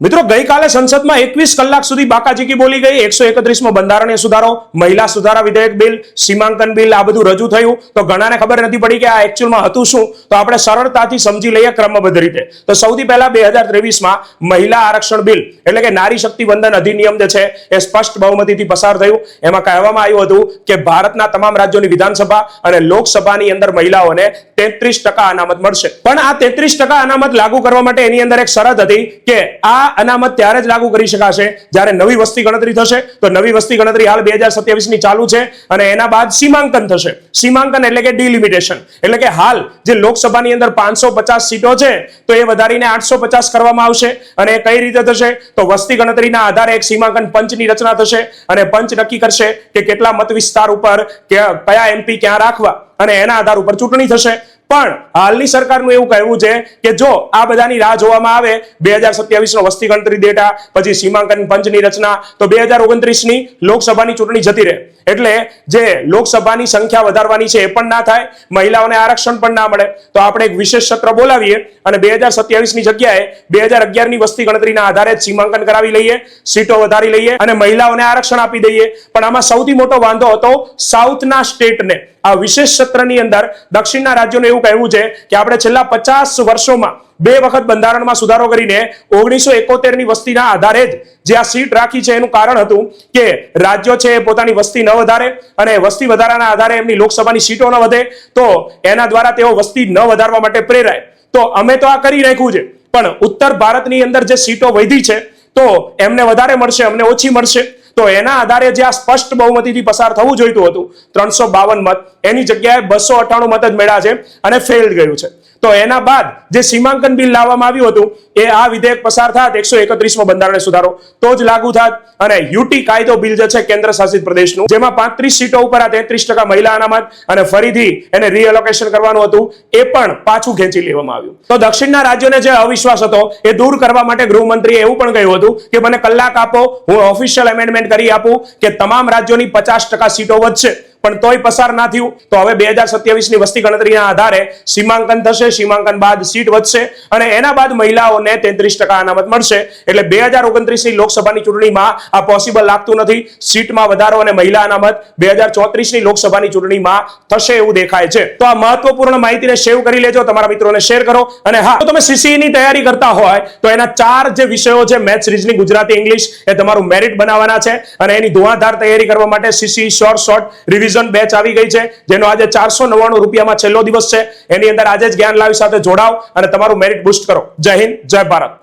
મિત્રો ગઈકાલે સંસદમાં 21 કલાક સુધી બાકાચીકી બોલી ગઈ। 131મો બંધારણીય સુધારો, મહિલા સુધારા વિધેયક બિલ, સીમાંકન બિલ આ બધું રજૂ થયું તો ઘણાને ખબર નથી પડી કે આ એક્ચ્યુઅલમાં હતું શું। તો આપણે સરળતાથી સમજી લઈએ ક્રમબદ્ધ રીતે। તો સૌથી પહેલા 2023માં મહિલા આરક્ષણ બિલ એટલે કે નારી શક્તિ વંદન અધિનિયમ જે છે એ સ્પષ્ટ બહુમતીથી પસાર થયું। એમાં કહેવામાં આવ્યું હતું કે ભારતના તમામ રાજ્યોની વિધાનસભા અને લોકસભાની અંદર મહિલાઓને 33% અનામત મળશે। પણ આ 33% અનામત લાગુ કરવા માટે એની અંદર એક શરત હતી કે આ અનામત ત્યારે જ લાગુ કરી શકાશે જ્યારે નવી વસ્તી ગણતરી થશે। તો નવી વસ્તી ગણતરી હાલ 2027 ની ચાલુ છે અને એના બાદ સીમાંકન થશે। સીમાંકન એટલે કે ડિલિમિટેશન એટલે કે હાલ જે લોકસભાની અંદર 550 સીટો છે તો એ વધારીને 850 કરવામાં આવશે। અને કઈ રીતે થશે તો વસ્તી ગણતરીના આધારે એક સીમાંકન પંચની રચના થશે અને પંચ નક્કી કરશે કે કેટલા મત વિસ્તાર ઉપર કયા એમપી ક્યાં રાખવા અને એના આધાર ઉપર ચૂંટણી થશે। પણ હાલની સરકારનું એવું કહેવું છે કે જો આ બધાની રાહ જોવામાં આવે 2027 નો વસ્તી ગણતરી ડેટા પછી સીમાંકન પંચની રચના તો 2029 ની લોકસભાની ચૂંટણી જતી રહે। એટલે જે લોકસભાની સંખ્યા વધારવાની છે એ પણ ના થાય, મહિલાઓને આરક્ષણ પણ ના મળે। તો આપણે એક વિશેષ સત્ર બોલાવીએ અને 2027 ની જગ્યાએ 2011 ની વસ્તી ગણતરીના આધારે સીમાંકન કરાવી લઈએ, સીટો વધારી લઈએ અને મહિલાઓને આરક્ષણ આપી દઈએ। પણ આમાં સૌથી મોટો વાંધો હતો સાઉથના સ્ટેટને। આ વિશેષ સત્રની અંદર દક્ષિણના રાજ્યોનું એવું કહેવું છે કે આપણે છેલ્લા 50 વર્ષોમાં 2 વખત બંધારણમાં સુધારો કરીને 1971 ની વસ્તીના આધારે જ જે આ સીટ રાખી છે એનું કારણ હતું કે રાજ્યો છે પોતાની વસ્તી ન વધારે અને વસ્તી વધારાના આધારે એમની લોકસભાની સીટો ન વધે તો એના દ્વારા તેઓ વસ્તી ન વધારવા માટે પ્રેરાય। તો અમે તો આ કરી રાખ્યું છે પણ ઉત્તર ભારતની અંદર જે સીટો વધી છે તો એમને વધારે મળશે, અમને ઓછી મળશે। તો એના આધારે જે આ સ્પષ્ટ બહુમતીથી પસાર થવું જોઈતું હતું 352 મત એની જગ્યાએ 298 મત જ મળ્યા છે અને ફેલ ગયું છે। તો એના બાદ જે સીમાંકન બિલ લાવવામાં આવ્યું હતું એ આ વિધેયક પસાર થાત 131મો બંધારણીય સુધારો તો જ લાગુ થાત અને યુટી કાયદો બિલ જે છે કેન્દ્ર શાસિત પ્રદેશનું જેમાં 35 સીટો ઉપર આ 33% મહિલા અનામત અને ફરીથી એને રીએલોકેશન કરવાનું હતું એ પણ પાછું ખેંચી લેવામાં આવ્યું। તો દક્ષિણના રાજ્યોને જે અવિશ્વાસ હતો એ દૂર કરવા માટે ગૃહમંત્રીએ એવું પણ કહ્યું હતું કે મને કલાક આપો, હું ઓફિશિયલ એમેન્ડમેન્ટ કરી આપું કે તમામ રાજ્યોની 50% સીટો વધશે। પણ તોય પસાર ના થયું। તો હવે 2027 ની વસ્તી ગણતરીના આધારે સીમાંકન થશે, સીમાંકન બાદ સીટ વધશે અને એના બાદ મહિલાઓને 33% અનામત મળશે। એટલે 2029 ની લોકસભાની ચૂંટણીમાં આ પોસિબલ લાગતું નથી। સીટમાં વધારો અને મહિલા અનામત 2034 ની લોકસભાની ચૂંટણીમાં થશે એવું દેખાય છે। તો આ મહત્વપૂર્ણ માહિતીને સેવ કરી લેજો, તમારા મિત્રોને શેર કરો। અને હા, તો તમે સીસીઈ ની તૈયારી કરતા હોય તો એના 4 જે વિષયો છે મેથ્સ, રીઝનિંગ, ગુજરાતી, ઇંગ્લિશ એ તમારું મેરિટ બનાવવાના છે અને એની ધુઆધાર તૈયારી કરવા માટે સીસીઈ શોર્ટ રિવિઝન બેચ આવી ગઈ છે જેનો આજે 499 રૂપિયામાં છેલ્લો દિવસ છે। એની અંદર આજે જ જ્ઞાન લાઈવ સાથે જોડાઓ અને તમારું મેરિટ બુસ્ટ કરો। જય હિન્દ, જય ભારત।